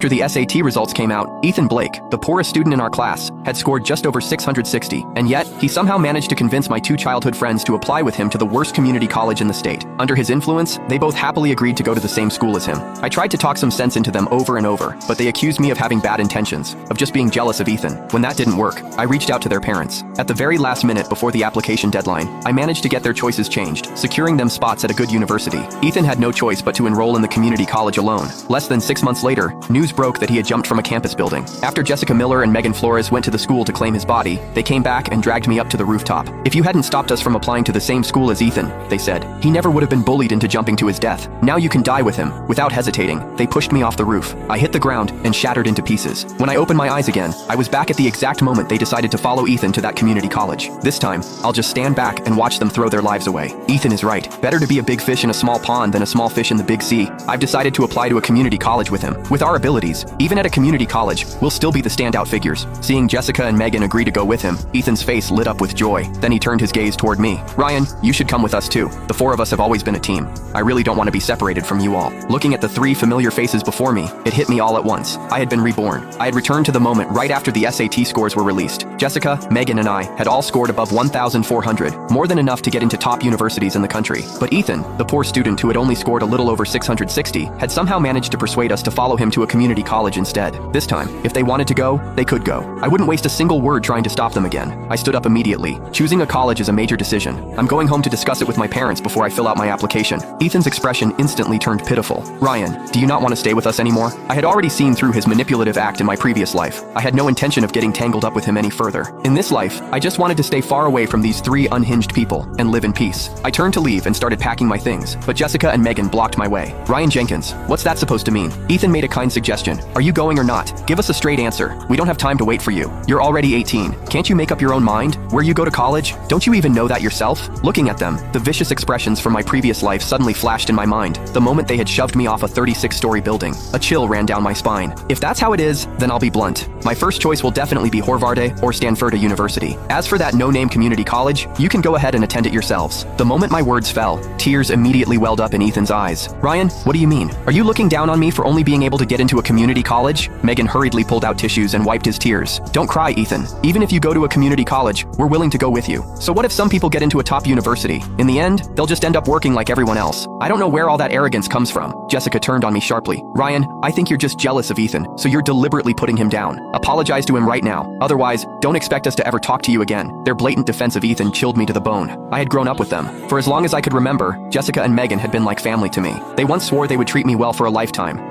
After the SAT results came out, Ethan Blake, the poorest student in our class, had scored just over 660, and yet, he somehow managed to convince my two childhood friends to apply with him to the worst community college in the state. Under his influence, they both happily agreed to go to the same school as him. I tried to talk some sense into them over and over, but they accused me of having bad intentions, of just being jealous of Ethan. When that didn't work, I reached out to their parents. At the very last minute before the application deadline, I managed to get their choices changed, securing them spots at a good university. Ethan had no choice but to enroll in the community college alone. Less than 6 months later, news broke that he had jumped from a campus building. After Jessica Miller and Megan Flores went to the school to claim his body, they came back and dragged me up to the rooftop. If you hadn't stopped us from applying to the same school as Ethan, they said, he never would have been bullied into jumping to his death. Now you can die with him. Without hesitating, they pushed me off the roof. I hit the ground and shattered into pieces. When I opened my eyes again, I was back at the exact moment they decided to follow Ethan to that community college. This time, I'll just stand back and watch them throw their lives away. Ethan is right. Better to be a big fish in a small pond than a small fish in the big sea. I've decided to apply to a community college with him. With our abilities, even at a community college, we'll still be the standout figures. Seeing Jessica and Megan agree to go with him, Ethan's face lit up with joy. Then he turned his gaze toward me. Ryan, you should come with us too. The four of us have always been a team. I really don't want to be separated from you all. Looking at the three familiar faces before me, it hit me all at once. I had been reborn. I had returned to the moment right after the SAT scores were released. Jessica, Megan, and I had all scored above 1,400, more than enough to get into top universities in the country. But Ethan, the poor student who had only scored a little over 660, had somehow managed to persuade us to follow him to a community college instead. This time, if they wanted to go, they could go. I wouldn't waste a single word trying to stop them again. I stood up immediately. Choosing a college is a major decision. I'm going home to discuss it with my parents before I fill out my application. Ethan's expression instantly turned pitiful. Ryan, do you not want to stay with us anymore? I had already seen through his manipulative act in my previous life. I had no intention of getting tangled up with him any further. In this life, I just wanted to stay far away from these three unhinged people and live in peace. I turned to leave and started packing my things, but Jessica and Megan blocked my way. Ryan Jenkins, what's that supposed to mean? Ethan made a kind suggestion. Are you going or not? Give us a straight answer. We don't have time to wait for you. You're already 18. Can't you make up your own mind? Where you go to college? Don't you even know that yourself? Looking at them, the vicious expressions from my previous life suddenly flashed in my mind. The moment they had shoved me off a 36-story building, a chill ran down my spine. If that's how it is, then I'll be blunt. My first choice will definitely be Harvard or Stanford University. As for that no-name community college, you can go ahead and attend it yourselves. The moment my words fell, tears immediately welled up in Ethan's eyes. Ryan, what do you mean? Are you looking down on me for only being able to get into a community college? Megan hurriedly pulled out tissues and wiped his tears. Don't cry, Ethan. Even if you go to a community college, we're willing to go with you. So what if some people get into a top university? In the end, they'll just end up working like everyone else. I don't know where all that arrogance comes from. Jessica turned on me sharply. Ryan, I think you're just jealous of Ethan, so you're deliberately putting him down. Apologize to him right now. Otherwise, don't expect us to ever talk to you again. Their blatant defense of Ethan chilled me to the bone. I had grown up with them. For as long as I could remember, Jessica and Megan had been like family to me. They once swore they would treat me well for a lifetime,